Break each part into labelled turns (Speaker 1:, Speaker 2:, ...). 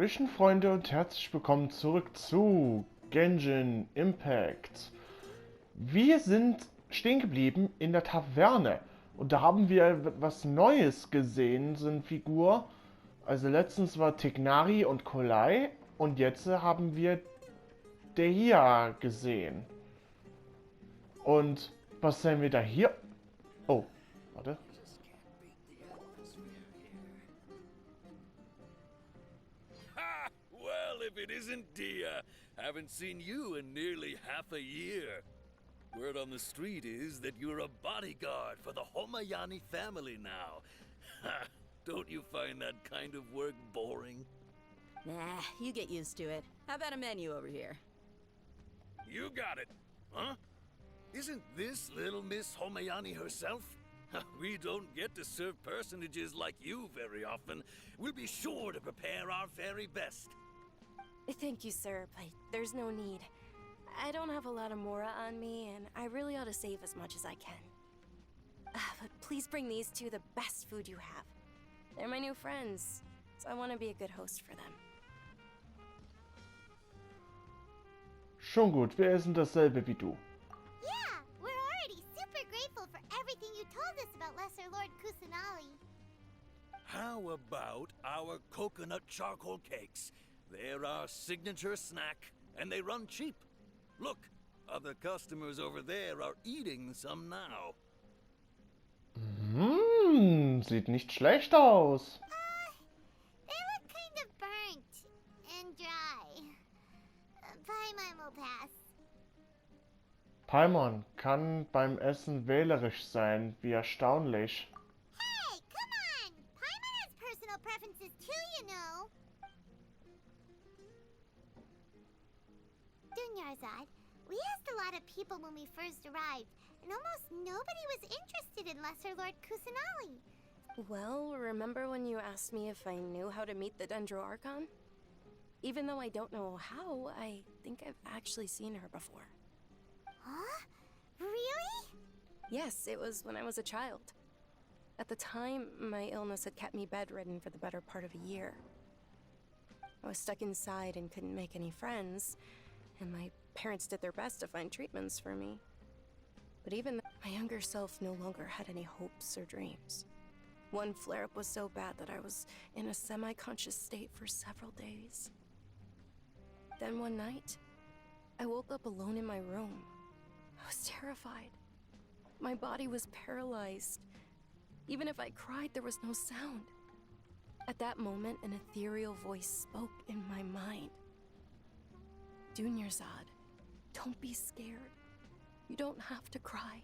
Speaker 1: Hallöchen Freunde und herzlich willkommen zurück zu Genshin Impact. Wir sind stehen geblieben in der Taverne und da haben wir was Neues gesehen, so eine Figur. Also letztens war Tignari und Kolai und jetzt haben wir Dehya gesehen. Und was sehen wir da hier? Oh, warte.
Speaker 2: Ha! Well, if it isn't Dehya, haven't seen you in nearly half a year. Word on the street is that you're a bodyguard for the Homayani family now. Ha! Don't you find that kind of work boring?
Speaker 3: Nah, you get used to it. How about a menu over here?
Speaker 2: You got it, huh? Isn't this little Miss Homayani herself? We don't get to serve personages like you very often. We'll be sure to prepare our very best.
Speaker 4: Thank you, sir, but there's no need. I don't have a lot of Mora on me, and I really ought to save as much as I can. But please bring these two the best food you have. They're my new friends, so I want to be a good host for them.
Speaker 1: Schon gut, wir essen dasselbe wie du.
Speaker 5: Yeah, we're already super grateful for everything you told us about Lesser Lord Kusanali.
Speaker 2: How about our coconut charcoal cakes? They're our signature snack, and they run cheap. Look, other customers over there are eating some now.
Speaker 1: Sieht nicht schlecht aus.
Speaker 5: They look kind of burnt and dry. Paimon will pass.
Speaker 1: Paimon kann beim Essen wählerisch sein, wie erstaunlich.
Speaker 5: Hey, come on! Paimon has personal preferences too, you know. Dunyarzad, we asked a lot of people when we first arrived, and almost nobody was interested in Lesser Lord Kusanali.
Speaker 4: Well, remember when you asked me if I knew how to meet the Dendro Archon? Even though I don't know how, I think I've actually seen her before.
Speaker 5: Huh? Really?
Speaker 4: Yes, it was when I was a child. At the time, my illness had kept me bedridden for the better part of a year. I was stuck inside and couldn't make any friends, and my parents did their best to find treatments for me. But even my younger self no longer had any hopes or dreams. One flare-up was so bad that I was in a semi-conscious state for several days. Then one night, I woke up alone in my room. I was terrified. My body was paralyzed. Even if I cried, there was no sound. At that moment, an ethereal voice spoke in my mind. Dunyarzad, don't be scared. You don't have to cry.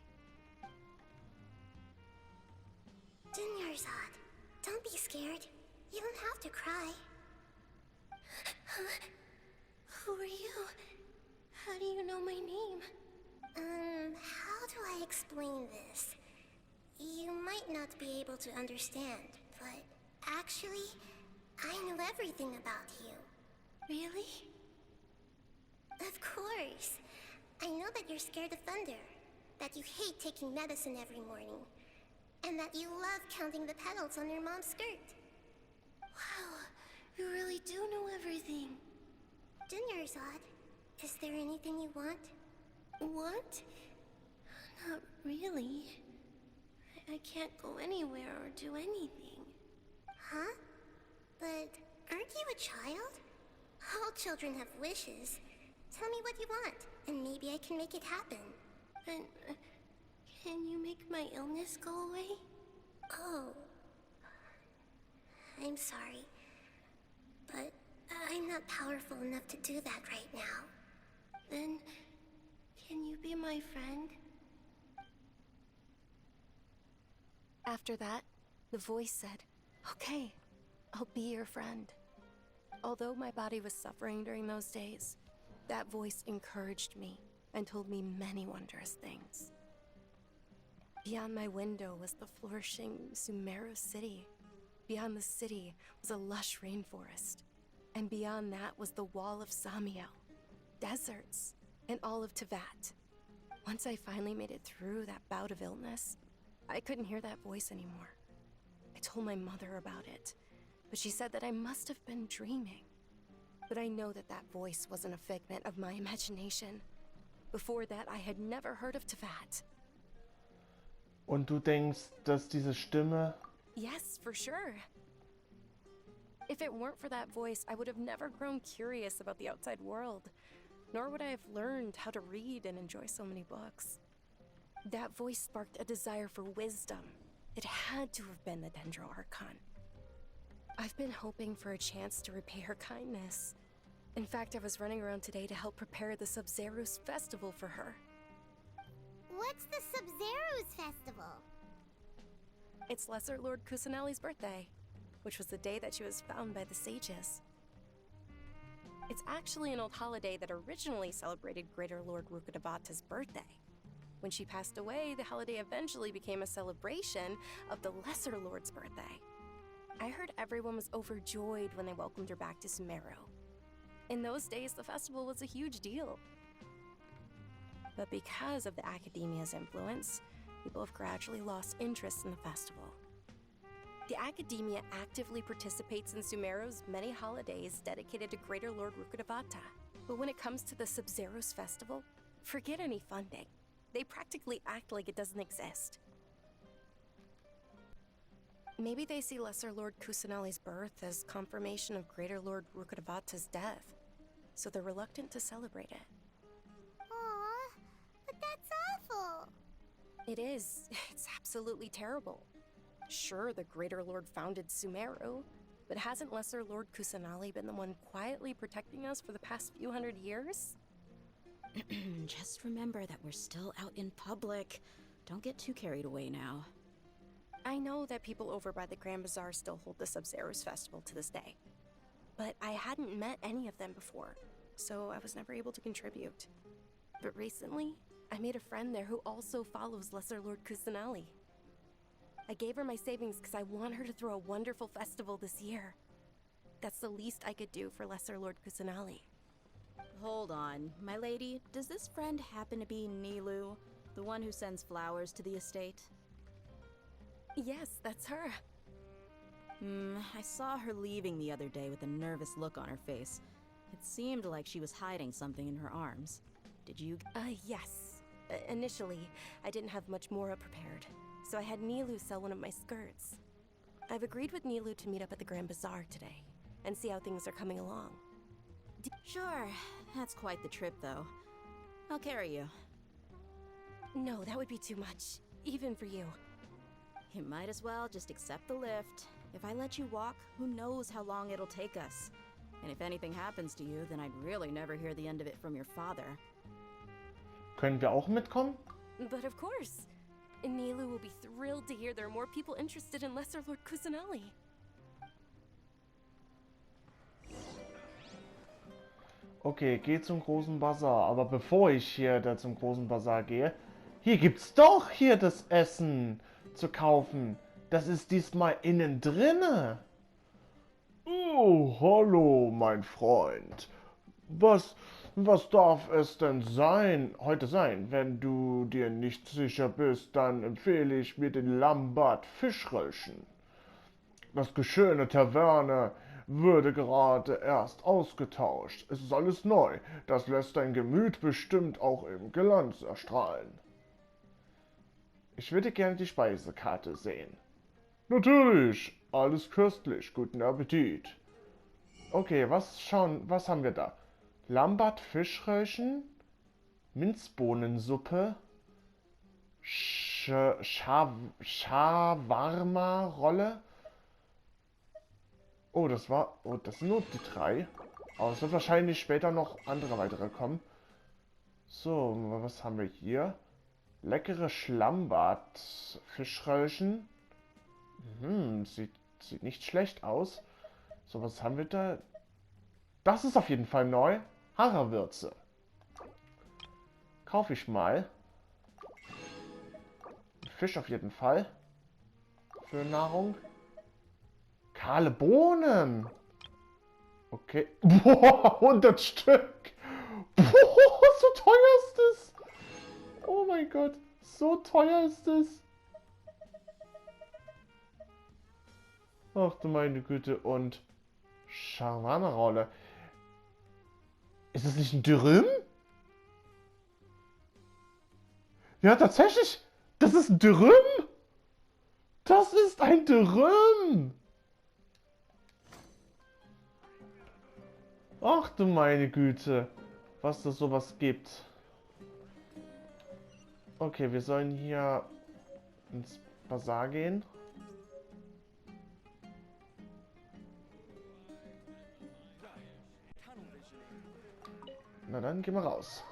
Speaker 5: Dunyarzad, don't be scared. You don't have to cry.
Speaker 4: Who are you? How do you know my name?
Speaker 5: How do I explain this? You might not be able to understand, but actually, I know everything about you.
Speaker 4: Really?
Speaker 5: Of course. I know that you're scared of thunder, that you hate taking medicine every morning, and that you love counting the petals on your mom's skirt.
Speaker 4: Wow, you really do know everything.
Speaker 5: Dunyarzad, is there anything you want?
Speaker 4: What? Not really. I can't go anywhere or do anything.
Speaker 5: Huh? But aren't you a child? All children have wishes. Tell me what you want, and maybe I can make it happen.
Speaker 4: And can you make my illness go away?
Speaker 5: Oh. I'm sorry. But I'm not powerful enough to do that right now.
Speaker 4: Then can you be my friend? After that, the voice said, "Okay, I'll be your friend." Although my body was suffering during those days, that voice encouraged me and told me many wondrous things. Beyond my window was the flourishing Sumeru city. Beyond the city was a lush rainforest. And beyond that was the wall of Samiel, deserts, and all of Teyvat. Once I finally made it through that bout of illness, I couldn't hear that voice anymore. I told my mother about it, but she said that I must have been dreaming. But I know that that voice wasn't a figment of my imagination. Before that, I had never heard of Teyvat.
Speaker 1: Und du denkst, dass diese Stimme...
Speaker 4: Yes, for sure. If it weren't for that voice, I would have never grown curious about the outside world, nor would I have learned how to read and enjoy so many books. That voice sparked a desire for wisdom. It had to have been the Dendro Archon. I've been hoping for a chance to repay her kindness. In fact, I was running around today to help prepare the Sub-Zero's festival for her.
Speaker 5: What's the Sub-Zero's festival?
Speaker 4: It's Lesser Lord Kusanali's birthday, which was the day that she was found by the sages. It's actually an old holiday that originally celebrated Greater Lord Rukkhadevata's birthday. When she passed away, the holiday eventually became a celebration of the Lesser Lord's birthday. I heard everyone was overjoyed when they welcomed her back to Sumeru. In those days, the festival was a huge deal. But because of the academia's influence, people have gradually lost interest in the festival. The academia actively participates in Sumeru's many holidays dedicated to Greater Lord Rukkhadevata. But when it comes to the Sub-Zero's festival, forget any funding. They practically act like it doesn't exist. Maybe they see Lesser Lord Kusanali's birth as confirmation of Greater Lord Rukkhadevata's death, so they're reluctant to celebrate it.
Speaker 5: Aw, but that's awful.
Speaker 4: It is. It's absolutely terrible. Sure, the Greater Lord founded Sumeru, but hasn't Lesser Lord Kusanali been the one quietly protecting us for the past few hundred years?
Speaker 6: Just remember that we're still out in public. Don't get too carried away now.
Speaker 4: I know that people over by the Grand Bazaar still hold the Sub-Zero's festival to this day, but I hadn't met any of them before, so I was never able to contribute. But recently, I made a friend there who also follows Lesser Lord Kusanali. I gave her my savings because I want her to throw a wonderful festival this year. That's the least I could do for Lesser Lord Kusanali.
Speaker 6: Hold on, my lady. Does this friend happen to be Nilou, the one who sends flowers to the estate?
Speaker 4: Yes, that's her.
Speaker 6: I saw her leaving the other day with a nervous look on her face. It seemed like she was hiding something in her arms. Did you...
Speaker 4: Yes. Initially, I didn't have much more prepared, so I had Nilou sell one of my skirts. I've agreed with Nilou to meet up at the Grand Bazaar today, and see how things are coming along.
Speaker 6: Sure. That's quite the trip, though. I'll carry you.
Speaker 4: No, that would be too much, even for you.
Speaker 6: You might as well just accept the lift. If I let you walk, who knows how long it'll take us. And if anything happens to you, then I'd really never hear the end of it from your father.
Speaker 1: Können wir auch mitkommen?
Speaker 4: But of course. Nilou will be thrilled to hear there are more people interested in Lesser Lord Kusanali.
Speaker 1: Okay, geh zum großen Bazar. Aber bevor ich hier da zum großen Bazar gehe, hier gibt's doch hier das Essen zu kaufen. Das ist diesmal innen drinne. Oh, hallo, mein Freund. Was darf es denn heute sein? Wenn du dir nicht sicher bist, dann empfehle ich mir den Lambat Fischröllchen. Das geschöne Taverne würde gerade erst ausgetauscht. Es ist alles neu. Das lässt dein Gemüt bestimmt auch im Glanz erstrahlen. Ich würde gerne die Speisekarte sehen. Natürlich. Alles köstlich. Guten Appetit. Okay, was haben wir da? Lambat Fischröllchen, Minzbohnensuppe, Shawarma-Rolle. Oh, das sind nur die 3. Aber es wird wahrscheinlich später noch weitere kommen. So, was haben wir hier? Leckere Schlammbad-Fischröllchen. Sieht nicht schlecht aus. So, was haben wir da? Das ist auf jeden Fall neu. Harrerwürze. Kaufe ich mal. Fisch auf jeden Fall. Für Nahrung. Kahle Bohnen. Okay. Boah, 100 Stück. Boah, so teuer ist es. Oh mein Gott, so teuer ist es. Ach du meine Güte. Und Shawarma-Rolle. Ist das nicht ein Dürüm? Ja, tatsächlich. Das ist ein Dürüm. Das ist ein Dürüm. Ach du meine Güte. Was es sowas gibt. Okay, wir sollen hier ins Bazar gehen. Na dann, gehen wir raus.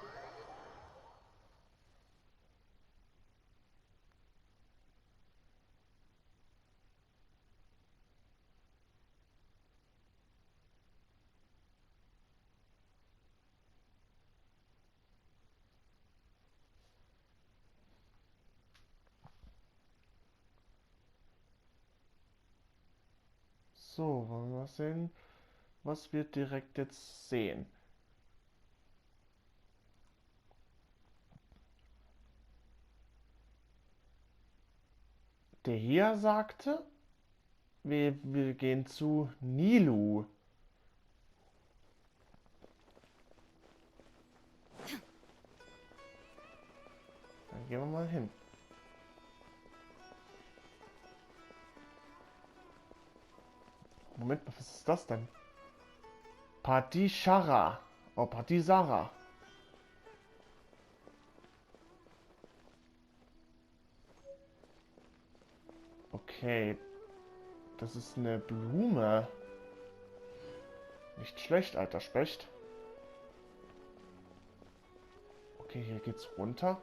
Speaker 1: So, wollen wir mal sehen, was wir direkt jetzt sehen. Dehya sagte, wir gehen zu Nilu. Dann gehen wir mal hin. Moment, was ist das denn? Padishara. Oh, Padisara. Okay. Das ist eine Blume. Nicht schlecht, alter Specht. Okay, hier geht's runter.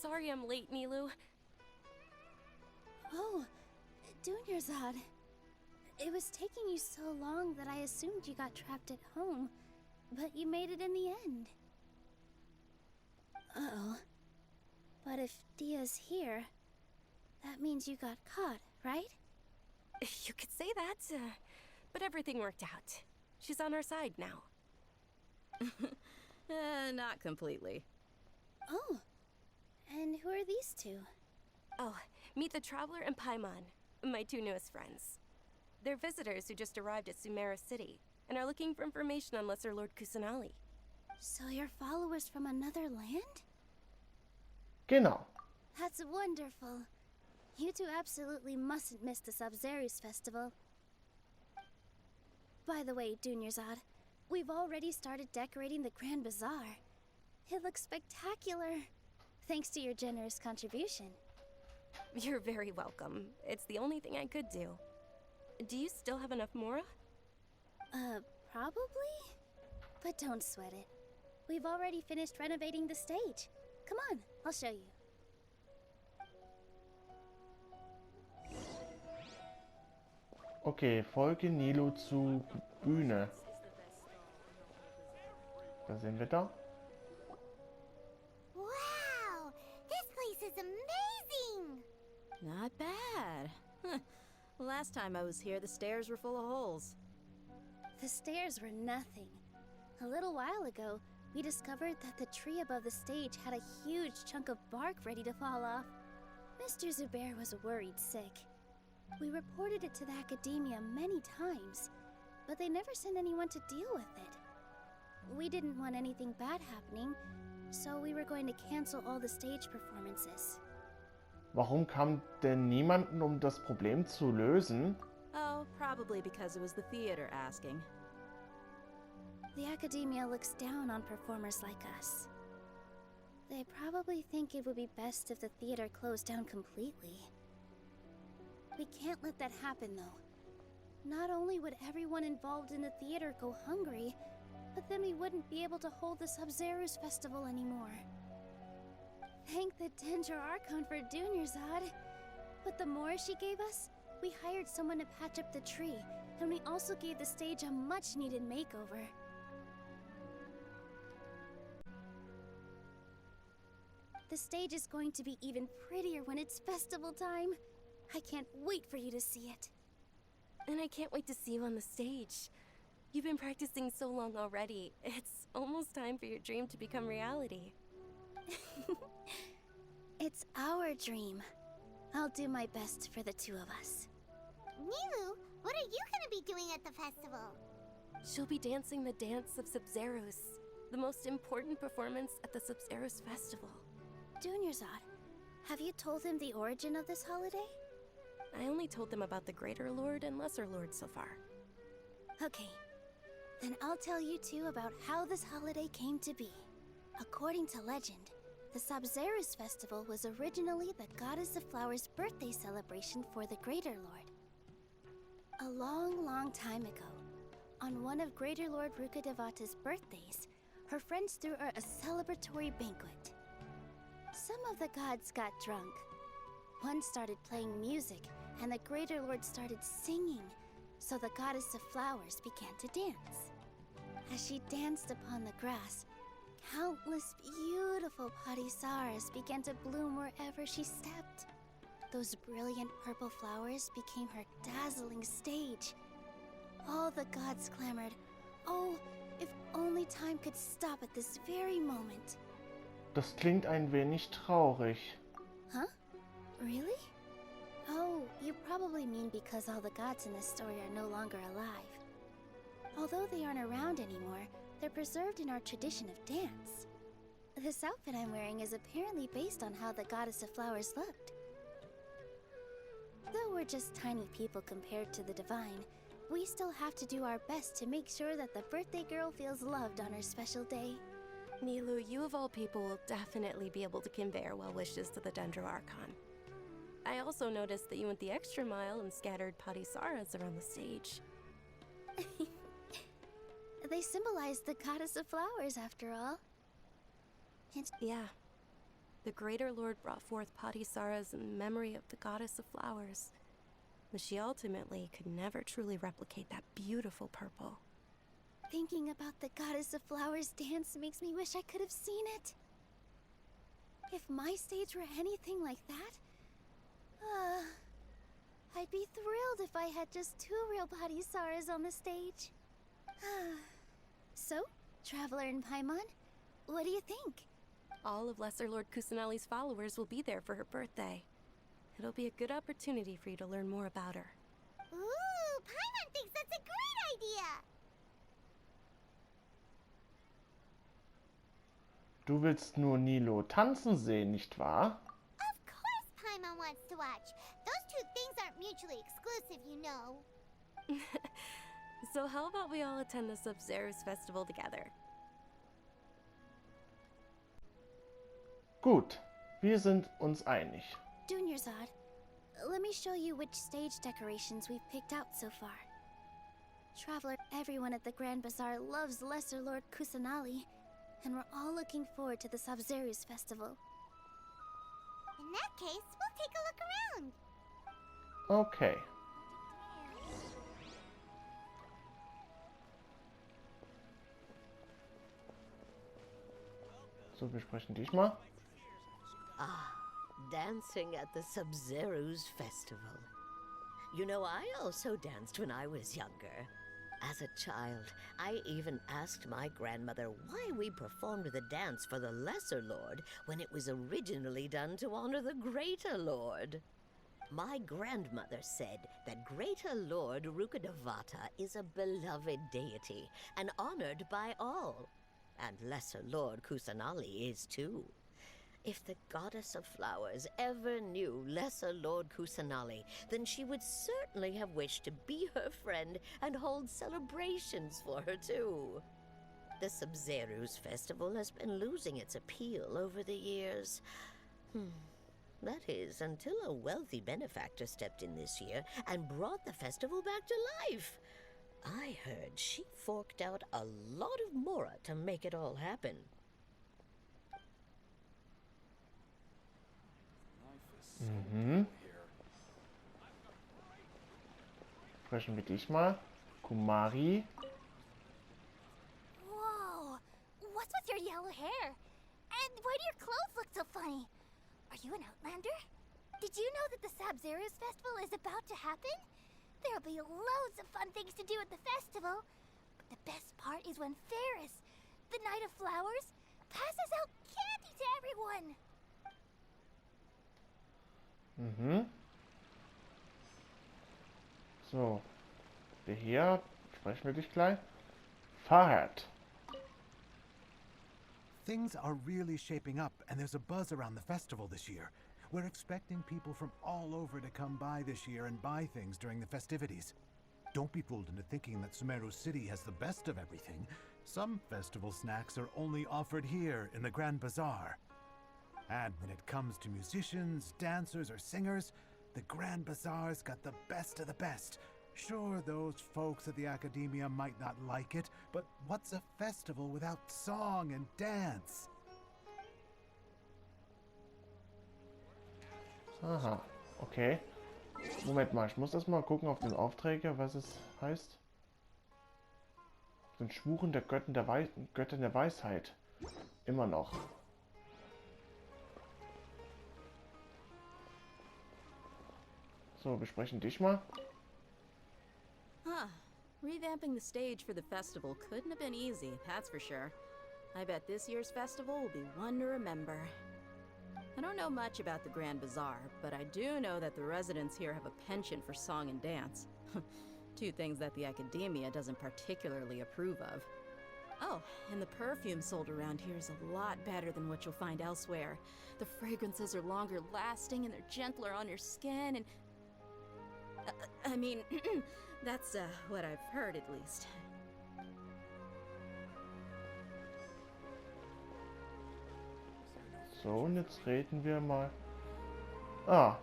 Speaker 4: Sorry I'm late, Nilu.
Speaker 7: Oh, Dunyarzad. It was taking you so long that I assumed you got trapped at home, but you made it in the end. Uh-oh. But if Dehya's here, that means you got caught, right?
Speaker 4: You could say that, but everything worked out. She's on our side now.
Speaker 6: Not completely.
Speaker 7: Oh. And who are these two?
Speaker 4: Oh, meet the Traveler and Paimon, my two newest friends. They're visitors who just arrived at Sumeru City and are looking for information on Lesser Lord Kusanali.
Speaker 7: So you're followers from another land?
Speaker 1: Genau.
Speaker 7: That's wonderful. You two absolutely mustn't miss the Sabzerus festival. By the way, Dunyarzad, we've already started decorating the Grand Bazaar. It looks spectacular. Thanks to your generous contribution.
Speaker 4: You're very welcome. It's the only thing I could do. Do you still have enough Mora?
Speaker 7: Probably? But don't sweat it. We've already finished renovating the stage. Come on, I'll show you.
Speaker 1: Okay, folge Nilu zu Bühne. Was sehen wir da?
Speaker 5: Wow! This place is amazing!
Speaker 6: Not bad. Last time I was here, the stairs were full of holes.
Speaker 7: The stairs were nothing. A little while ago, we discovered that the tree above the stage had a huge chunk of bark ready to fall off. Mr. Zubair was worried sick. We reported it to the academia many times, but they never sent anyone to deal with it. We didn't want anything bad happening, so we were going to cancel all the stage performances.
Speaker 1: Warum kam denn niemanden, um das Problem zu lösen?
Speaker 6: Oh, probably because it was the theater asking.
Speaker 7: The academia looks down on performers like us. They probably think it would be best if the theater closed down completely. We can't let that happen, though. Not only would everyone involved in the theater go hungry, but then we wouldn't be able to hold the Sabzerus festival anymore. Thank the Dendro Archon for Dunyarzad. With the more she gave us, we hired someone to patch up the tree, and we also gave the stage a much-needed makeover. The stage is going to be even prettier when it's festival time. I can't wait for you to see it.
Speaker 4: And I can't wait to see you on the stage. You've been practicing so long already. It's almost time for your dream to become reality.
Speaker 7: It's our dream. I'll do my best for the two of us.
Speaker 5: Nilu, what are you gonna be doing at the festival?
Speaker 4: She'll be dancing the dance of Sabzeruz, the most important performance at the Sabzeruz festival.
Speaker 7: Dunyarzad, have you told him the origin of this holiday?
Speaker 4: I only told them about the Greater Lord and Lesser Lord so far.
Speaker 7: Okay, then I'll tell you two about how this holiday came to be. According to legend, the Sabzeruz festival was originally the Goddess of Flowers' birthday celebration for the Greater Lord. A long, long time ago, on one of Greater Lord Rukkhadevata's birthdays, her friends threw her a celebratory banquet. Some of the gods got drunk. One started playing music, and the Greater Lord started singing, so the Goddess of Flowers began to dance. As she danced upon the grass, countless beautiful padisaras began to bloom wherever she stepped. Those brilliant purple flowers became her dazzling stage. All the gods clamored, "Oh, if only time could stop at this very moment."
Speaker 1: Das klingt ein wenig traurig.
Speaker 7: Huh? Really? Oh, you probably mean because all the gods in this story are no longer alive. Although they aren't around anymore, they're preserved in our tradition of dance. This outfit I'm wearing is apparently based on how the Goddess of Flowers looked. Though we're just tiny people compared to the divine, we still have to do our best to make sure that the birthday girl feels loved on her special day.
Speaker 4: Nilu, you of all people will definitely be able to convey our well wishes to the Dendro Archon. I also noticed that you went the extra mile and scattered padisaras around the stage.
Speaker 7: They symbolize the Goddess of Flowers, after all.
Speaker 4: Yeah. The Greater Lord brought forth padisaras in memory of the Goddess of Flowers, but she ultimately could never truly replicate that beautiful purple.
Speaker 7: Thinking about the Goddess of Flowers dance makes me wish I could have seen it. If my stage were anything like that, I'd be thrilled if I had just two real padisaras on the stage. So, Traveler and Paimon, what do you think?
Speaker 4: All of Lesser Lord Kusanali's followers will be there for her birthday. It'll be a good opportunity for you to learn more about her.
Speaker 5: Ooh, Paimon thinks that's a great idea!
Speaker 1: Du willst nur Nilo tanzen sehen, nicht wahr?
Speaker 5: Of course Paimon wants to watch. Those two things aren't mutually exclusive, you know.
Speaker 4: So how about we all attend the Sabzeruz festival together?
Speaker 1: Gut, wir sind uns einig.
Speaker 7: Dunyarzad, let me show you which stage decorations we've picked out so far. Traveler, everyone at the Grand Bazaar loves Lesser Lord Kusanali, and we're all looking forward to the Sabzeruz festival.
Speaker 5: In that case, we'll take a look around.
Speaker 1: Okay. So, wir sprechen dich mal.
Speaker 8: Ah, dancing at the Sabzeruz festival. You know, I also danced when I was younger. As a child, I even asked my grandmother why we performed the dance for the Lesser Lord when it was originally done to honor the Greater Lord. My grandmother said that Greater Lord Rukkhadevata is a beloved deity and honored by all. And Lesser Lord Kusanali is too. If the Goddess of Flowers ever knew Lesser Lord Kusanali, then she would certainly have wished to be her friend and hold celebrations for her too. The Sabzeruz festival has been losing its appeal over the years. That is, until a wealthy benefactor stepped in this year and brought the festival back to life. I heard she forked out a lot of mora to make it all happen.
Speaker 1: Sprechen wir dich mal. Kumari.
Speaker 5: Whoa! What's with your yellow hair? And why do your clothes look so funny? Are you an outlander? Did you know that the Sabzeruz festival is about to happen?
Speaker 7: There'll be loads of fun things to do at the festival. But the best part is when Ferris, the Knight of Flowers, passes out candy to everyone.
Speaker 1: Mhm. So. Dehya, sprechen wir dich gleich. Fahrrad.
Speaker 9: Things are really shaping up, and there's a buzz around the festival this year. We're expecting people from all over to come by this year and buy things during the festivities. Don't be fooled into thinking that Sumeru City has the best of everything. Some festival snacks are only offered here in the Grand Bazaar. And when it comes to musicians, dancers, or singers, the Grand Bazaar's got the best of the best. Sure, those folks at the Academia might not like it, but what's a festival without song and dance?
Speaker 1: Aha, okay. Moment mal, ich muss erst mal gucken auf den Aufträge, was es heißt. Den Schwuren der Göttin der Weisheit. Immer noch. So, besprechen dich mal.
Speaker 6: Huh. Revamping the stage for the festival couldn't have been easy, that's for sure. I bet this year's festival will be one to remember. I don't know much about the Grand Bazaar, but I do know that the residents here have a penchant for song and dance. Two things that the Academia doesn't particularly approve of. Oh, and the perfume sold around here is a lot better than what you'll find elsewhere. The fragrances are longer lasting and they're gentler on your skin and... I mean, that's what I've heard at least.
Speaker 1: So, und jetzt reden wir mal. Ah,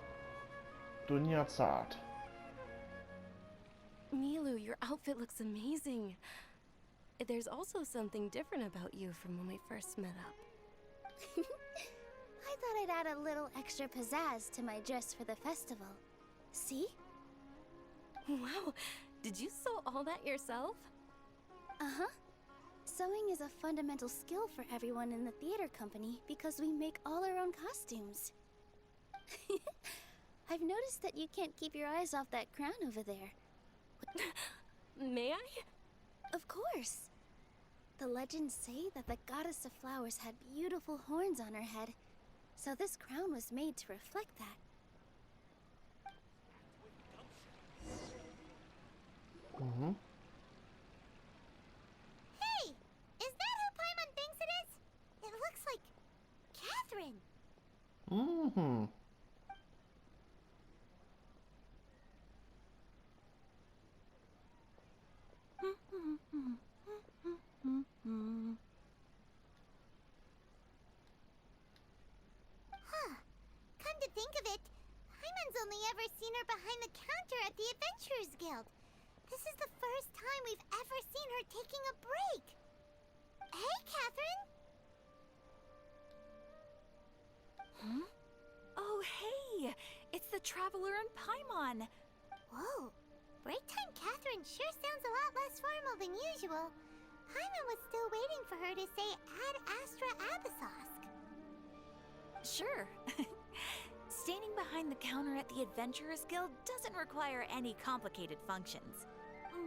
Speaker 1: Dunja Zart.
Speaker 4: Milu, your outfit looks amazing. There's also something different about you from when we first met up.
Speaker 7: I thought I'd add a little extra pizzazz to my dress for the festival. See?
Speaker 4: Wow, did you sew all that yourself?
Speaker 7: Uh-huh. Sewing is a fundamental skill for everyone in the theater company because we make all our own costumes. I've noticed that you can't keep your eyes off that crown over there.
Speaker 4: May I?
Speaker 7: Of course. The legends say that the goddess of flowers had beautiful horns on her head, so this crown was made to reflect that.
Speaker 1: Mhm.
Speaker 5: Hey! Is that who Paimon thinks it is? It looks like Catherine.
Speaker 1: Mhm.
Speaker 5: Huh. Come to think of it, Paimon's only ever seen her behind the counter at the Adventurers Guild. This is the first time we've ever seen her taking a break. Hey, Catherine!
Speaker 10: Huh? Oh, hey! It's the Traveler and Paimon!
Speaker 5: Whoa. Break time Catherine sure sounds a lot less formal than usual. Paimon was still waiting for her to say Ad Astra Abyssosque.
Speaker 10: Sure. Standing behind the counter at the Adventurers Guild doesn't require any complicated functions.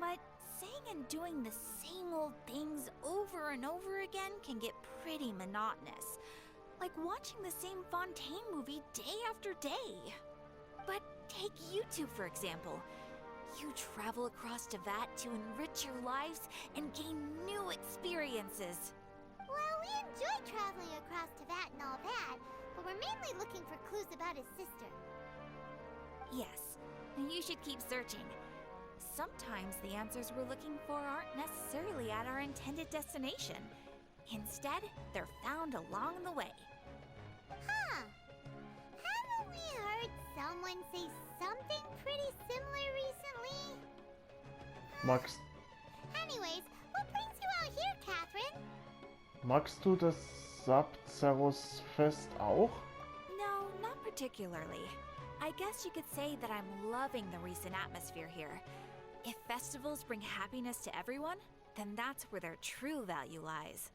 Speaker 10: But saying and doing the same old things over and over again can get pretty monotonous. Like watching the same Fontaine movie day after day. But take you two, for example. You travel across Taverne to enrich your lives and gain new experiences.
Speaker 5: Well, we enjoy traveling across Taverne and all that, but we're mainly looking for clues about his sister.
Speaker 10: Yes, you should keep searching. Sometimes the answers we're looking for aren't necessarily at our intended destination. Instead, they're found along the way.
Speaker 5: Huh. Haven't we heard someone say something pretty similar recently?
Speaker 1: Magst,
Speaker 5: Anyways, what brings you out here, Catherine?
Speaker 1: magst du das Sabzerus-Fest auch?
Speaker 10: No, not particularly. I guess you could say that I'm loving the recent atmosphere here. If festivals bring happiness to everyone, then that's where their true value lies.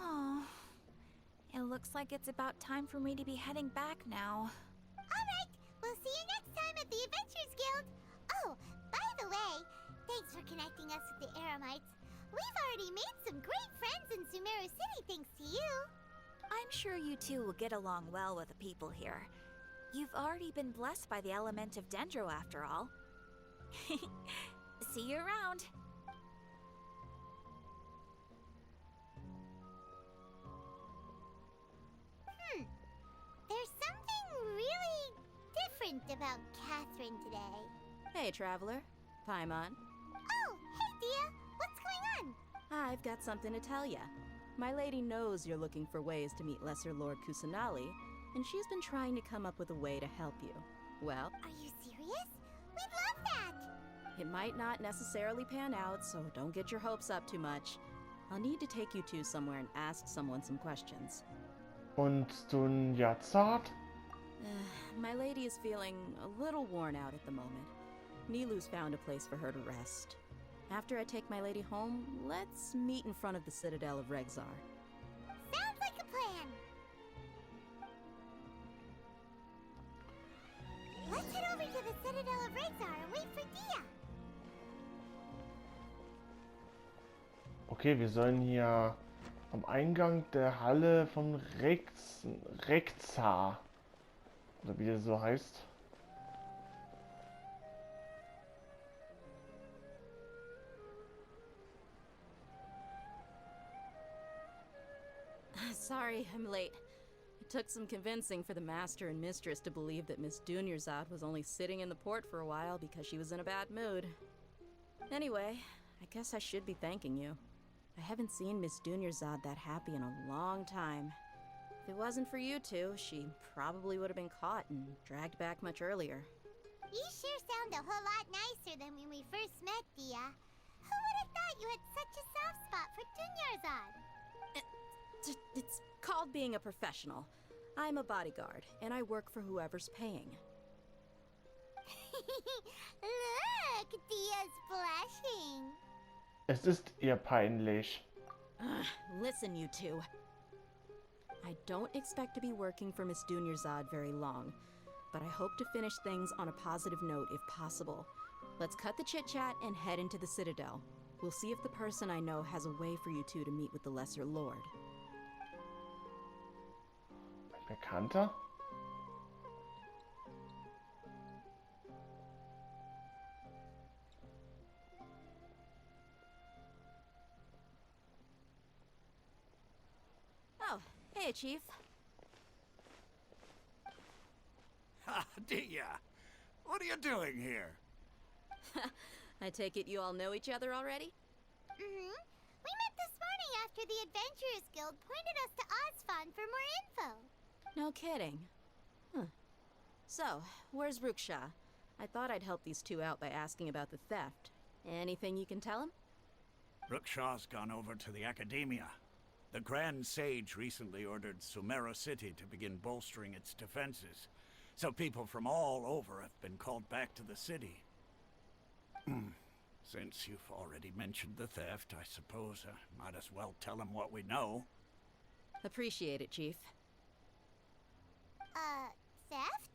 Speaker 10: Oh, it looks like it's about time for me to be heading back now.
Speaker 5: Alright, we'll see you next for connecting us with the Eremites. We've already made some great friends in Sumeru City thanks to you.
Speaker 10: I'm sure you two will get along well with the people here. You've already been blessed by the element of Dendro after all. See you around.
Speaker 5: There's something really different about Catherine today.
Speaker 6: Hey, traveler. Paimon.
Speaker 5: Oh, hey, Dehya. What's going on?
Speaker 6: I've got something to tell ya. My lady knows you're looking for ways to meet Lesser Lord Kusanali, and she's been trying to come up with a way to help you. Well,
Speaker 5: Are you serious? We'd love that.
Speaker 6: it might not necessarily pan out, so don't get your hopes up too much. I'll need to take you two somewhere and ask someone some questions.
Speaker 1: Und Dunjazad?
Speaker 6: My lady is feeling a little worn out at the moment. Nilu's found a place for her to rest. After I take my lady home, let's meet in front of the Citadel of Regzar.
Speaker 5: Sounds like a plan. Let's head over to the Citadel of Regzar and wait for Dehya.
Speaker 1: Okay, wir sollen hier am Eingang der Halle von Regzar. Oder wie der so heißt.
Speaker 6: Sorry, I'm late. It took some convincing for the master and mistress to believe that Miss Dunyarzad was only sitting in the port for a while because she was in a bad mood. Anyway, I guess I should be thanking you. I haven't seen Miss Dunyarzad that happy in a long time. If it wasn't for you two, she probably would have been caught and dragged back much earlier.
Speaker 5: You sure sound a whole lot nicer than when we first met, Dehya. Who would have thought you had such a soft spot for Dunyarzad?
Speaker 6: It's called being a professional. I'm a bodyguard, and I work for whoever's paying.
Speaker 5: Look, Dehya's blushing.
Speaker 1: Es ist ihr peinlich.
Speaker 6: Listen, you two. I don't expect to be working for Miss Dunyarzad very long, but I hope to finish things on a positive note if possible. Let's cut the chit-chat and head into the Citadel. We'll see if the person I know has a way for you two to meet with the Lesser Lord.
Speaker 1: Bekannter?
Speaker 6: Oh, hey, Chief.
Speaker 11: Ha, Dehya! What are you doing here?
Speaker 6: I take it you all know each other already?
Speaker 5: We met this morning after the Adventurers Guild pointed us to Ozfon for more info.
Speaker 6: No kidding. Huh. So, where's Ruksha? I thought I'd help these two out by asking about the theft. Anything you can tell him?
Speaker 11: Ruksha's gone over to the Academia. The Grand Sage recently ordered Sumeru City to begin bolstering its defenses, so people from all over have been called back to the city. Since you've already mentioned the theft, I suppose I might as well tell him what we know.
Speaker 6: Appreciate it, Chief.
Speaker 5: Theft?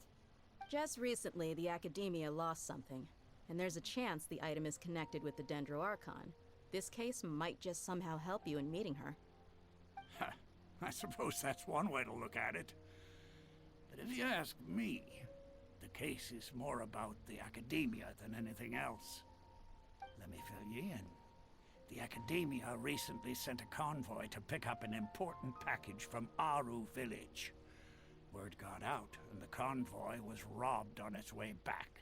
Speaker 6: Just recently, the Academia lost something, and there's a chance the item is connected with the Dendro Archon. This case might just somehow help you in meeting her.
Speaker 11: I suppose that's one way to look at it. But if you ask me, the case is more about the Academia than anything else. Let me fill you in. The Academia recently sent a convoy to pick up an important package from Aru village. Word got out, and the convoy was robbed on its way back.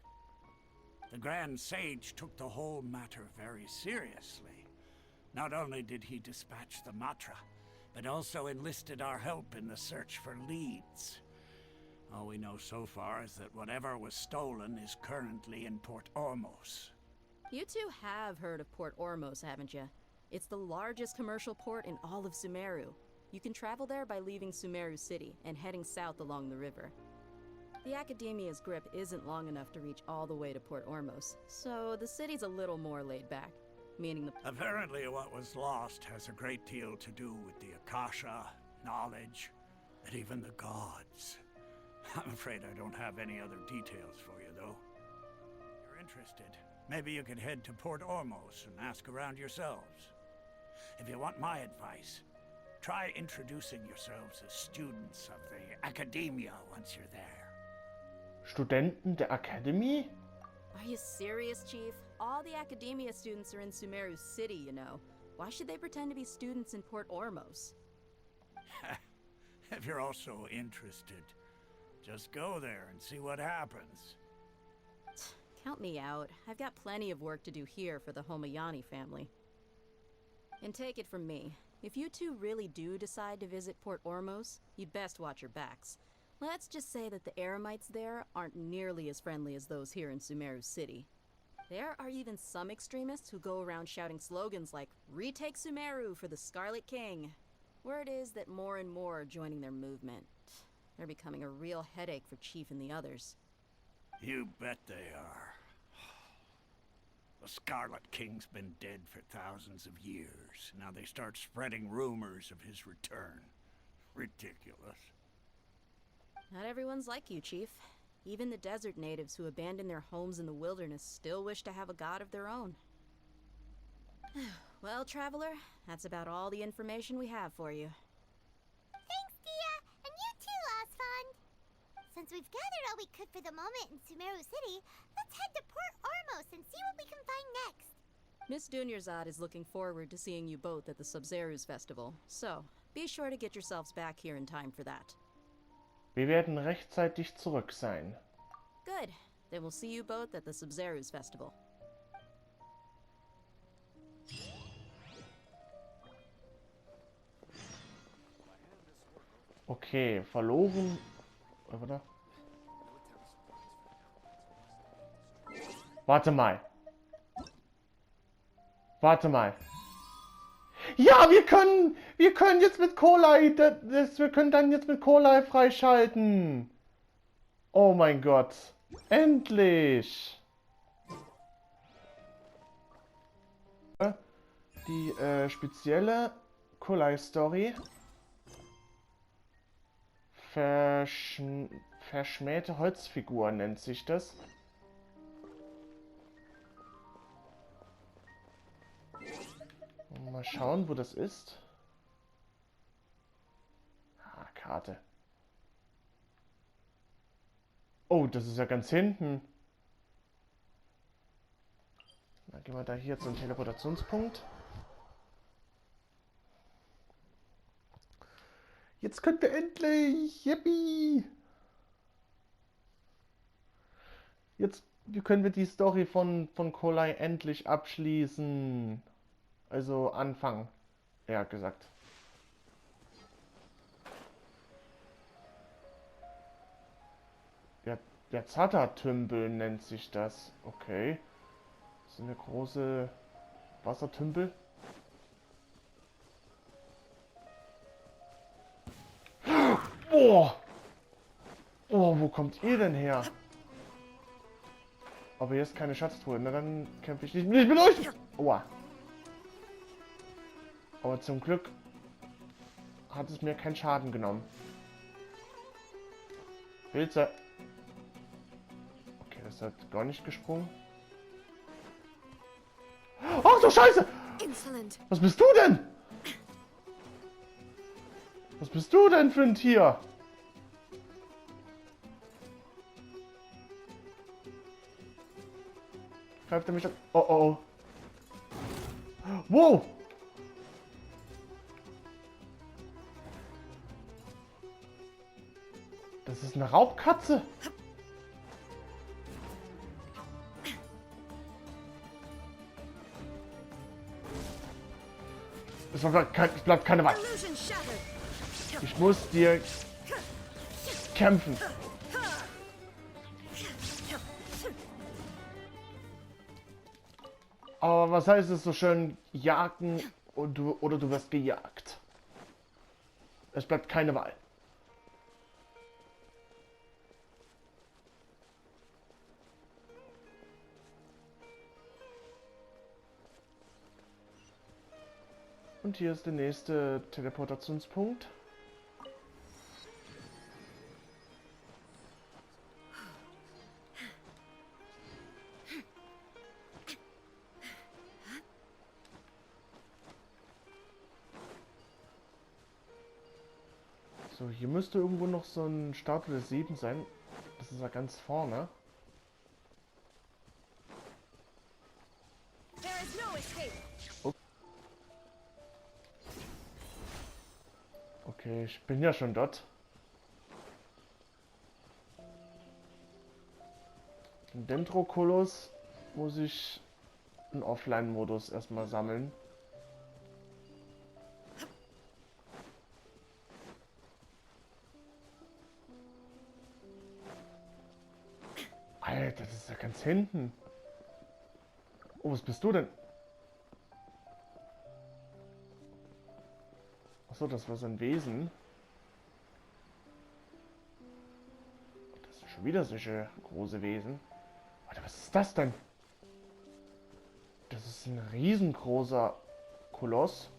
Speaker 11: The Grand Sage took the whole matter very seriously. Not only did he dispatch the Matra, but also enlisted our help in the search for leads. All we know so far is that whatever was stolen is currently in Port Ormos.
Speaker 6: You two have heard of Port Ormos, haven't you? It's the largest commercial port in all of Sumeru. You can travel there by leaving Sumeru City and heading south along the river. The Academia's grip isn't long enough to reach all the way to Port Ormos, so the city's a little more laid back, meaning the...
Speaker 11: Apparently what was lost has a great deal to do with the Akasha, knowledge, and even the gods. I'm afraid I don't have any other details for you, though. If you're interested, Maybe you could head to Port Ormos and ask around yourselves. If you want my advice, try introducing yourselves as students of the Academia once you're there.
Speaker 1: Studenten der Academy?
Speaker 6: Are you serious, Chief? All the Academia students are in Sumeru City, you know. Why should they pretend to be students in Port Ormos?
Speaker 11: If you're also interested, just go there and see what happens.
Speaker 6: Count me out. I've got plenty of work to do here for the Homayani family. And take it from me, if you two really do decide to visit Port Ormos, you'd best watch your backs. Let's just say that the Eremites there aren't nearly as friendly as those here in Sumeru City. There are even some extremists who go around shouting slogans like, "Retake Sumeru for the Scarlet King." Word is that more and more are joining their movement. They're becoming a real headache for Chief and the others.
Speaker 11: You bet they are. The Scarlet King's been dead for thousands of years. Now they start spreading rumors of his return. Ridiculous.
Speaker 6: Not everyone's like you, Chief. Even the desert natives who abandon their homes in the wilderness still wish to have a god of their own. Well, Traveler, that's about all the information we have for you.
Speaker 5: Thanks, Dehya, and you too, Osfond. Since we've gathered all we could for the moment in Sumeru City, let's head to Port Ormos and see what we can find next.
Speaker 6: Miss Dunyarzad is looking forward to seeing you both at the Sub-Zeru's festival, so be sure to get yourselves back here in time for that.
Speaker 1: Wir werden rechtzeitig zurück sein.
Speaker 6: Good. Then we'll see you both at the Sub-Zeru's festival.
Speaker 1: Okay, verloren. Oder? Warte mal. Warte mal. Ja, wir können jetzt mit Kolai, wir können dann jetzt mit Kolai freischalten. Oh mein Gott. Endlich. Die spezielle Kolai-Story. Verschmähte Holzfigur nennt sich das. Mal schauen, wo das ist. Ah, Karte. Oh, das ist ja ganz hinten. Dann gehen wir da hier zum Teleportationspunkt. Jetzt können wir endlich! Yippie! Jetzt können wir die Story von Kolai endlich abschließen. Also anfangen. Er hat gesagt. Ja, der Zata-Tümpel nennt sich das. Okay. Das ist eine große Wassertümpel. Boah! Oh, wo kommt ihr denn her? Aber hier ist keine Schatztruhe. Na, dann kämpfe ich nicht mit euch! Oha. Aber zum Glück hat es mir keinen Schaden genommen. Pilze. Okay, das hat gar nicht gesprungen. Ach du Scheiße!
Speaker 4: Insolent.
Speaker 1: Was bist du denn? Was bist du denn für ein Tier? Greift er mich an? Oh, oh, oh. Wow! Das ist eine Raubkatze. Es bleibt keine Wahl. Ich muss dir kämpfen. Aber was heißt es so schön? Jagen oder du wirst gejagt. Es bleibt keine Wahl. Und hier ist der nächste Teleportationspunkt. So, hier müsste irgendwo noch so ein Statue des 7 sein. Das ist ja ganz vorne. Okay, ich bin ja schon dort. Den Dendro muss ich im Offline-Modus erstmal sammeln. Alter, das ist ja ganz hinten. Oh, was bist du denn? Achso, das war so ein Wesen. Das sind schon wieder solche große Wesen. Warte, was ist das denn? Das ist ein riesengroßer Koloss.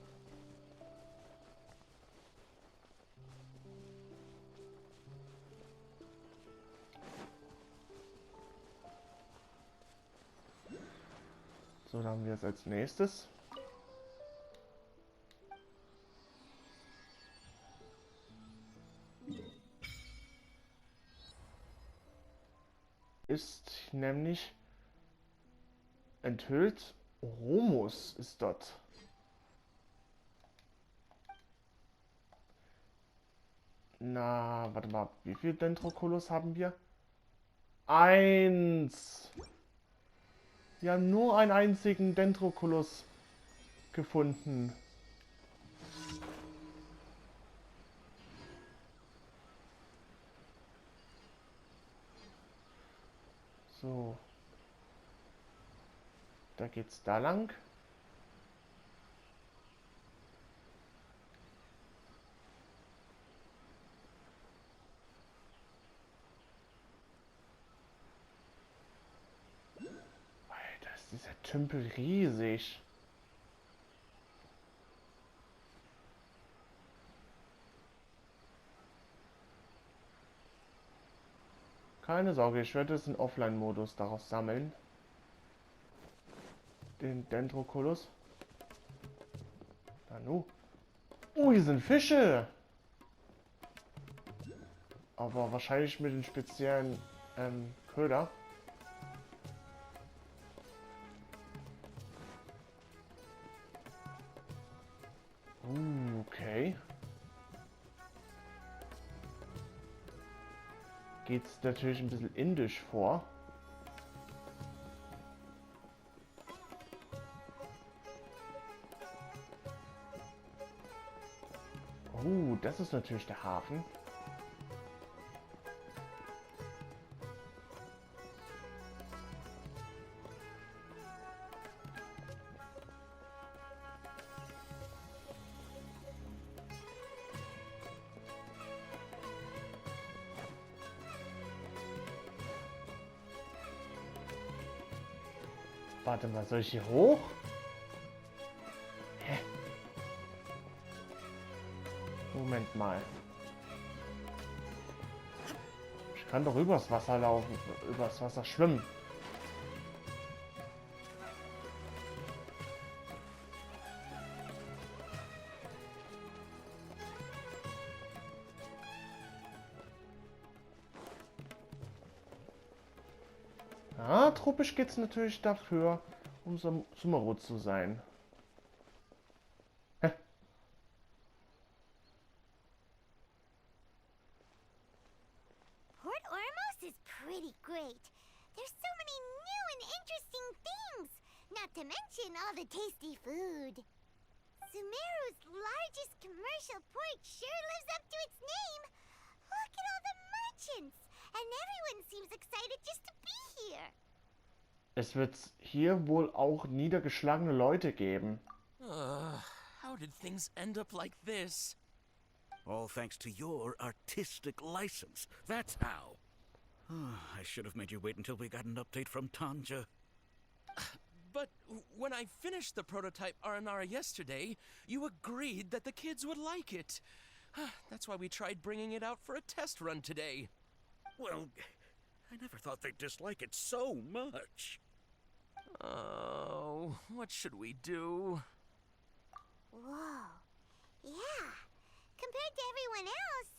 Speaker 1: So, dann haben wir es als nächstes. Ist nämlich enthüllt. Romus ist dort. Na, warte mal, wie viel Dendroculus haben wir? 1. Wir haben nur einen einzigen Dendroculus gefunden. So. Da geht's da lang. Alter, ist dieser Tümpel riesig. Keine Sorge, ich werde es in Offline-Modus daraus sammeln. Den Dendroculus. Nanu. Oh, hier sind Fische! Aber wahrscheinlich mit den speziellen Köder. Okay. Geht's natürlich ein bisschen indisch vor. Das ist natürlich der Hafen. Warte mal, soll ich hier hoch? Hä? Moment mal. Ich kann doch übers Wasser laufen, übers Wasser schwimmen. Ja, tropisch geht's natürlich dafür, um Sumeru zu sein.
Speaker 5: Pretty great. There's so many new and interesting things, not to mention all the tasty food. Sumeru's largest commercial port sure lives up to its name. Look at all the merchants, and everyone seems excited just to be here.
Speaker 1: Es wird hier wohl auch niedergeschlagene Leute geben.
Speaker 12: How did things end up like this?
Speaker 11: All thanks to your artistic license. That's how. I should have made you wait until we got an update from Tanja.
Speaker 12: But when I finished the prototype Aranara yesterday, you agreed that the kids would like it. That's why we tried bringing it out for a test run today.
Speaker 11: Well, I never thought they'd dislike it so much.
Speaker 12: Oh, what should we do?
Speaker 5: Whoa. Yeah. Compared to everyone else,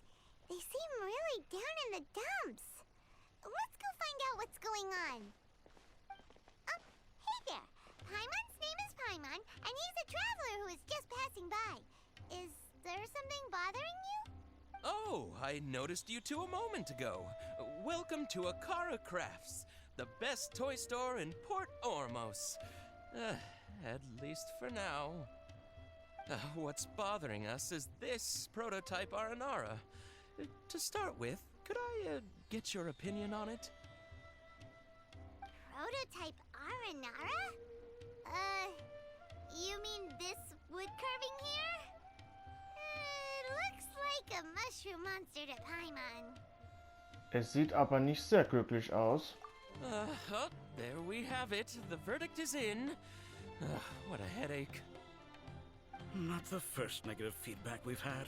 Speaker 5: really down in the dumps. Let's go find out what's going on. Hey there. Paimon's name is Paimon, and he's a traveler who is just passing by. Is there something bothering you?
Speaker 12: Oh, I noticed you two a moment ago. Welcome to Akara Crafts, the best toy store in Port Ormos. At least for now. What's bothering us is this prototype Aranara. To start with, could I get your opinion on it?
Speaker 5: Prototype Aranara? You mean this wood carving here? Looks like a mushroom monster to Paimon.
Speaker 1: Es sieht aber nicht sehr glücklich aus.
Speaker 12: There we have it. The verdict is in. What a headache.
Speaker 11: Not the first negative feedback we've had.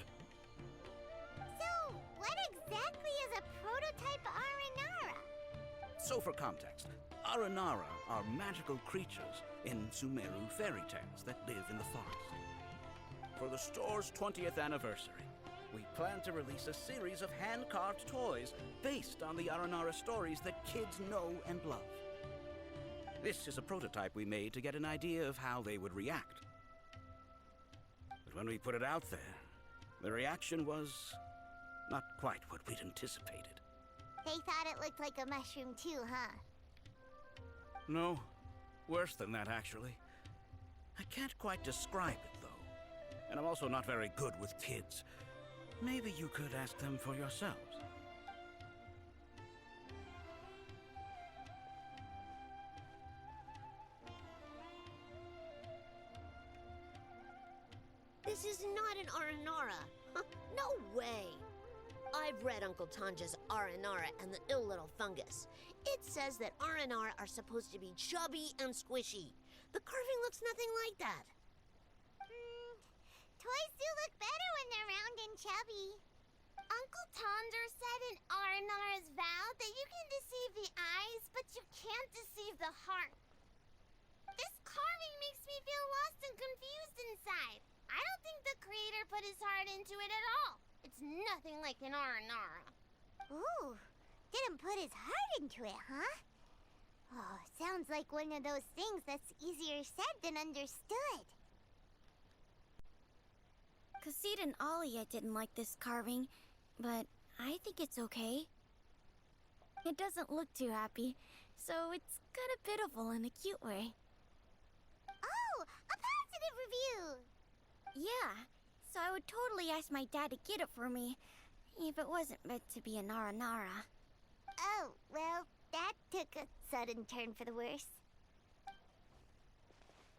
Speaker 5: So, what exactly is a prototype Aranara?
Speaker 11: So for context, Aranara are magical creatures in Sumeru fairy tales that live in the forest. For the store's 20th anniversary, we plan to release a series of hand-carved toys based on the Aranara stories that kids know and love. This is a prototype we made to get an idea of how they would react. But when we put it out there, the reaction was not quite what we'd anticipated.
Speaker 5: They thought it looked like a mushroom too, huh?
Speaker 11: No, worse than that, actually. I can't quite describe it, though. And I'm also not very good with kids. Maybe you could ask them for yourselves.
Speaker 8: This is not an Aranara. No way. I've read Uncle Tanja's Aranara and the Ill Little Fungus. It says that Aranara are supposed to be chubby and squishy. The carving looks nothing like that.
Speaker 5: Toys do look better when they're round and chubby. Uncle Tonder said in Aranara's vow that you can deceive the eyes, but you can't deceive the heart. This carving makes me feel lost and confused inside. I don't think the creator put his heart into it at all. It's nothing like an Aranara. Ooh, didn't put his heart into it, huh? Oh, sounds like one of those things that's easier said than understood.
Speaker 7: Kassid and Alia didn't like this carving, but I think it's okay. It doesn't look too happy, so it's kind of pitiful in a cute way.
Speaker 5: Oh, a positive review!
Speaker 7: Yeah, so I would totally ask my dad to get it for me, if it wasn't meant to be an Aranara.
Speaker 5: Oh, well, that took a sudden turn for the worse.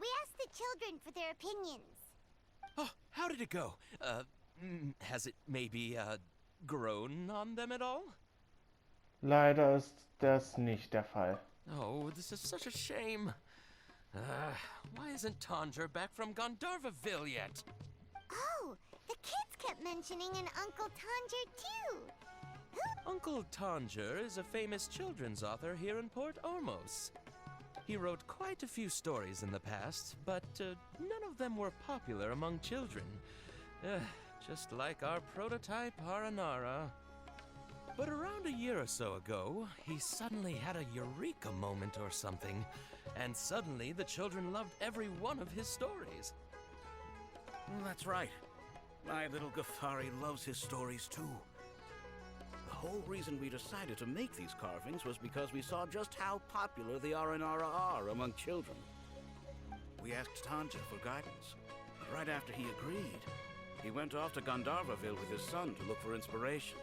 Speaker 5: We asked the children for their opinions.
Speaker 12: Oh, how did it go? Has it maybe, grown on them at all?
Speaker 1: Leider ist das nicht der Fall.
Speaker 12: Oh, this is such a shame. Why isn't Tanger back from Gandharvaville yet?
Speaker 5: Oh, the kids kept mentioning an Uncle Tanger too.
Speaker 12: Uncle Tanger is a famous children's author here in Port Ormos. He wrote quite a few stories in the past, but none of them were popular among children. Just like our prototype Aranara. But around a year or so ago, he suddenly had a eureka moment or something, and suddenly the children loved every one of his stories.
Speaker 11: Well, that's right. My little Ghaffari loves his stories too. The whole reason we decided to make these carvings was because we saw just how popular the Aranara are among children. We asked Tanja for guidance, but right after he agreed, he went off to Gandharvaville with his son to look for inspiration.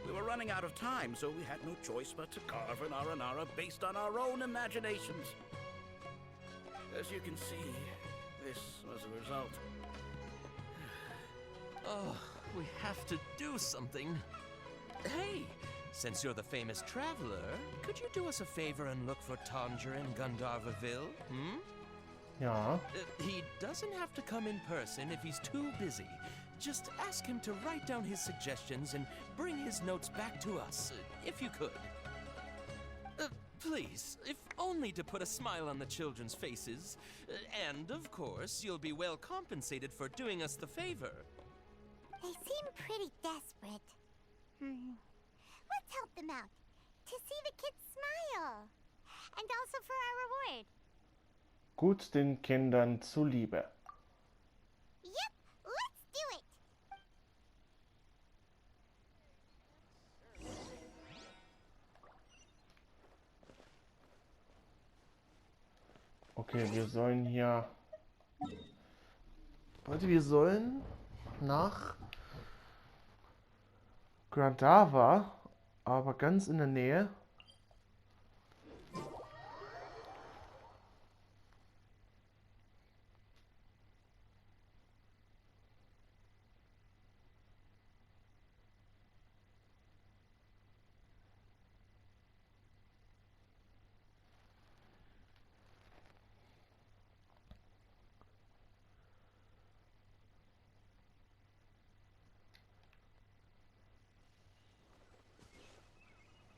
Speaker 11: We were running out of time, so we had no choice but to carve an Aranara based on our own imaginations. As you can see, this was the result.
Speaker 12: Oh, we have to do something. Hey, since you're the famous traveler, could you do us a favor and look for Tanger in Gandharvaville,
Speaker 1: Ja.
Speaker 12: He doesn't have to come in person if he's too busy. Just ask him to write down his suggestions and bring his notes back to us, if you could. Please, if only to put a smile on the children's faces. And, of course, you'll be well compensated for doing us the favor.
Speaker 5: They seem pretty desperate. cool. And also for our reward.
Speaker 1: Gut den Kindern zuliebe.
Speaker 5: Yep, let's do it.
Speaker 1: Okay, wir sollen hier... Warte, wir sollen nach Gradava, aber ganz in der Nähe.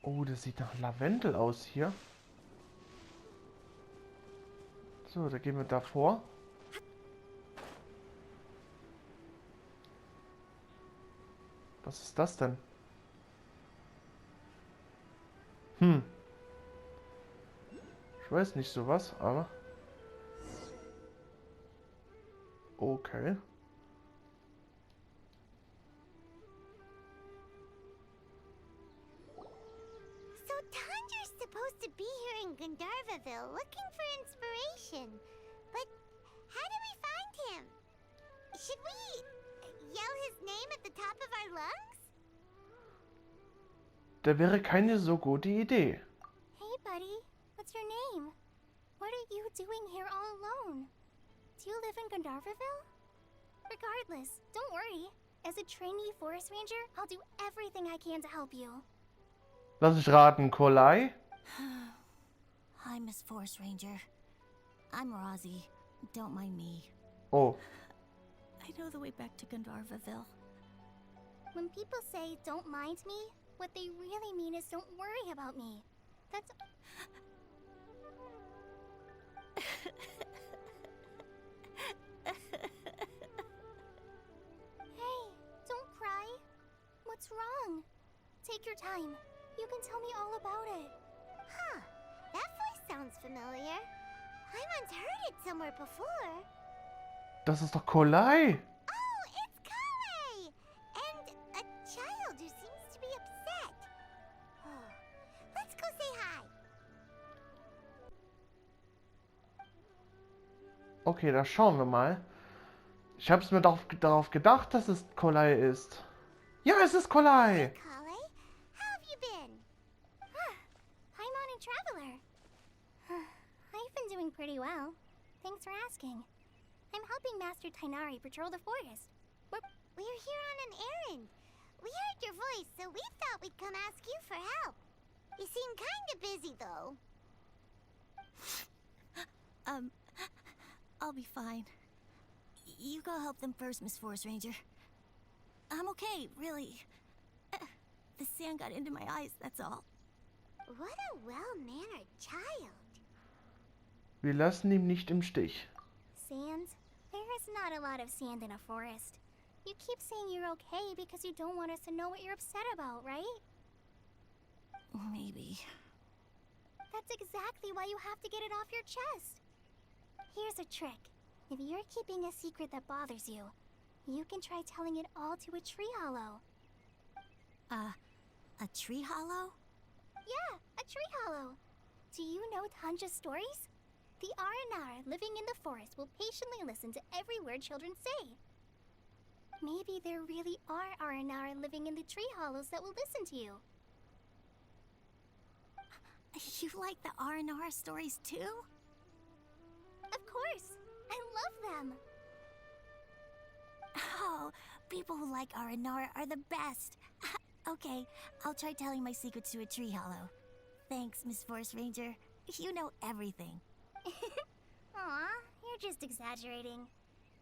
Speaker 1: Oh, das sieht nach Lavendel aus hier. So, da gehen wir davor. Was ist das denn? Ich weiß nicht sowas, aber... Okay.
Speaker 5: So Tanger's supposed to be here in Gandharvaville looking for inspiration. But how do we find him? Should we yell his name at the top of our lungs?
Speaker 1: Da wäre keine so gute Idee.
Speaker 7: Hey, buddy. What's your name? What are you doing here all alone? Do you live in Gandharvaville? Regardless, don't worry. As a trainee forest ranger, I'll do everything I can to help you.
Speaker 1: Lass ich raten, Kolai?
Speaker 10: Hi, Miss Forest Ranger. I'm Rozzy. Don't mind me.
Speaker 1: Oh.
Speaker 10: I know the way back to Gandharvaville.
Speaker 7: When people say, don't mind me, what they really mean is don't worry about me. That's... Hey, don't cry. What's wrong? Take your time. You can tell me all about it.
Speaker 5: Huh, that voice sounds familiar. Paimon's heard it somewhere before.
Speaker 1: Das ist doch Kolai.
Speaker 5: Oh, it's Kale! And a child who seems to be upset. Oh, let's go say hi.
Speaker 1: Okay, da schauen wir mal. Ich hab's mir darauf gedacht, dass es Kolai ist. Ja, es ist Kolai.
Speaker 5: Kale, how have you been?
Speaker 7: Paimon and Traveler. I've been doing pretty well. Thanks for asking. I'm helping Master Tainari patrol the forest.
Speaker 5: We're here on an errand. We heard your voice, so we thought we'd come ask you for help. You seem kinda busy, though.
Speaker 10: I'll be fine. You go help them first, Miss Forest Ranger. I'm okay, really. The sand got into my eyes, that's all.
Speaker 5: What a well-mannered child.
Speaker 1: Wir lassen ihn nicht im Stich.
Speaker 7: Sand? There is not a lot of sand in a forest. You keep saying you're okay because you don't want us to know what you're upset about, right?
Speaker 10: Maybe.
Speaker 7: That's exactly why you have to get it off your chest. Here's a trick. If you're keeping a secret that bothers you, you can try telling it all to a tree hollow.
Speaker 10: A tree hollow?
Speaker 7: Yeah, a tree hollow. Do you know Tanja's stories? The Aranara living in the forest will patiently listen to every word children say. Maybe there really are Aranara living in the tree hollows that will listen to you.
Speaker 10: You like the Aranara stories too?
Speaker 7: Of course! I love them!
Speaker 10: Oh, people who like Aranara are the best! Okay, I'll try telling my secrets to a tree hollow. Thanks, Miss Forest Ranger. You know everything.
Speaker 7: Aw, you're just exaggerating.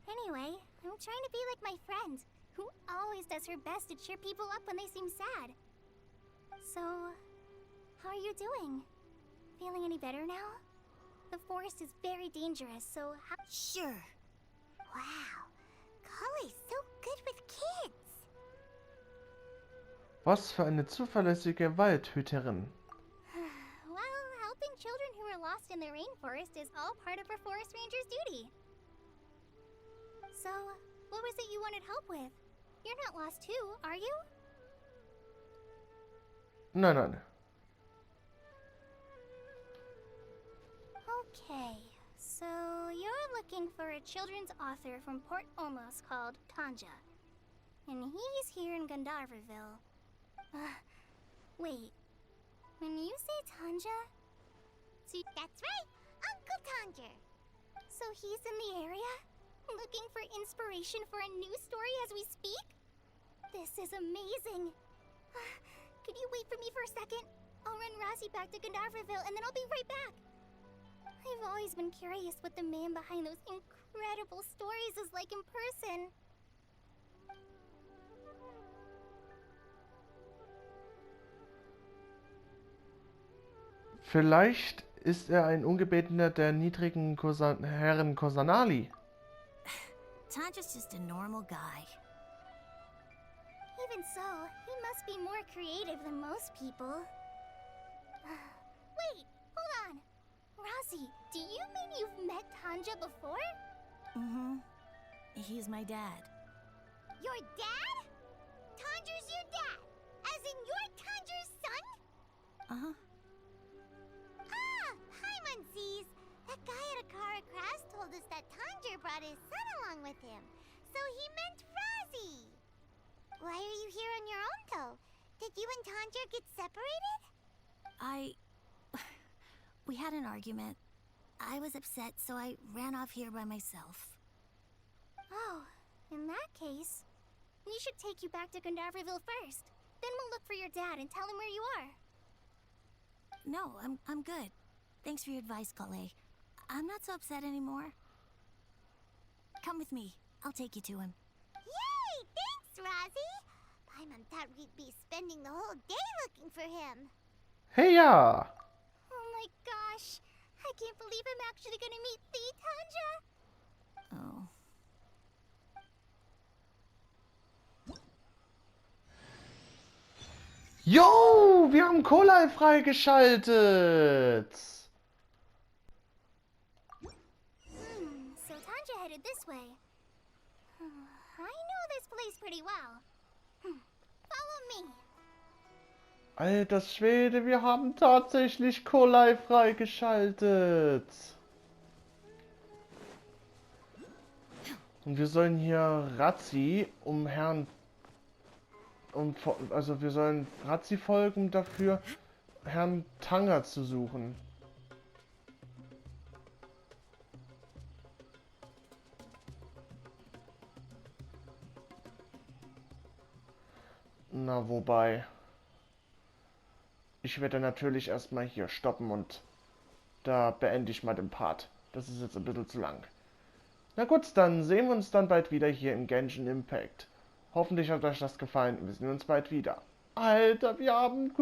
Speaker 7: Anyway, I'm trying to be like my friend, who always does her best to cheer people up when they seem sad. So, how are you doing? Feeling any better now? The forest is very dangerous, so how—
Speaker 10: Sure.
Speaker 5: Wow, Kale's so good with kids.
Speaker 1: Was für eine zuverlässige Waldhüterin.
Speaker 7: Well,
Speaker 5: lost in the rainforest is all part of a forest ranger's duty. So, what was it you wanted help with? You're not lost too, are you?
Speaker 1: Nein, nein.
Speaker 5: Okay, so you're looking for a children's author from Port Olmos called Tanja. And he's here in Gandharvaville. Wait. When you say Tanja... See, that's right! Uncle Tanja! So he's in the area? Looking for inspiration for a new story as we speak? This is amazing! Could you wait for me for a second? I'll run Razzie back to Gandharvaville and then I'll be right back! I've always been curious what the man behind those incredible stories is like in person.
Speaker 1: Vielleicht ist er ein Ungebetener der niedrigen Herren Kusanali.
Speaker 10: Tanja's just a normal guy.
Speaker 5: Even so, he must be more creative than most people. Wait, hold on. Razzie, do you mean you've met Tanja before?
Speaker 10: Mm-hmm. He's my dad.
Speaker 5: Your dad? Tanja's your dad? As in you're Tanja's son?
Speaker 10: Uh-huh.
Speaker 5: Paimon sees. That guy at a car crash told us that Tanja brought his son along with him. So he meant Razzie. Why are you here on your own, though? Did you and Tanja get separated?
Speaker 10: We had an argument. I was upset, so I ran off here by myself.
Speaker 5: Oh, in that case, we should take you back to Gandharvaville first. Then we'll look for your dad and tell him where you are.
Speaker 10: No, I'm good. Thanks for your advice, Kale. I'm not so upset anymore. Come with me. I'll take you to him.
Speaker 5: Yay! Thanks, Razzie! Paimon thought we'd be spending the whole day looking for him.
Speaker 1: Hey, ja!
Speaker 5: Oh my gosh! I can't believe I'm actually gonna meet the Tanja!
Speaker 10: Oh.
Speaker 1: Yo, wir haben Kolai freigeschaltet!
Speaker 5: So Tanja headed this way. I know this place pretty well. Follow me.
Speaker 1: Alter Schwede, wir haben tatsächlich Kolai freigeschaltet. Und wir sollen hier Razzie also wir sollen Razzie folgen, um dafür Herrn Tanger zu suchen. Na, wobei... Ich werde natürlich erstmal hier stoppen und da beende ich mal den Part. Das ist jetzt ein bisschen zu lang. Na gut, dann sehen wir uns dann bald wieder hier im Genshin Impact. Hoffentlich hat euch das gefallen und wir sehen uns bald wieder. Alter, wir haben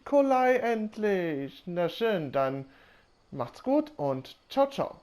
Speaker 1: Kolai endlich. Na schön, dann macht's gut und ciao, ciao.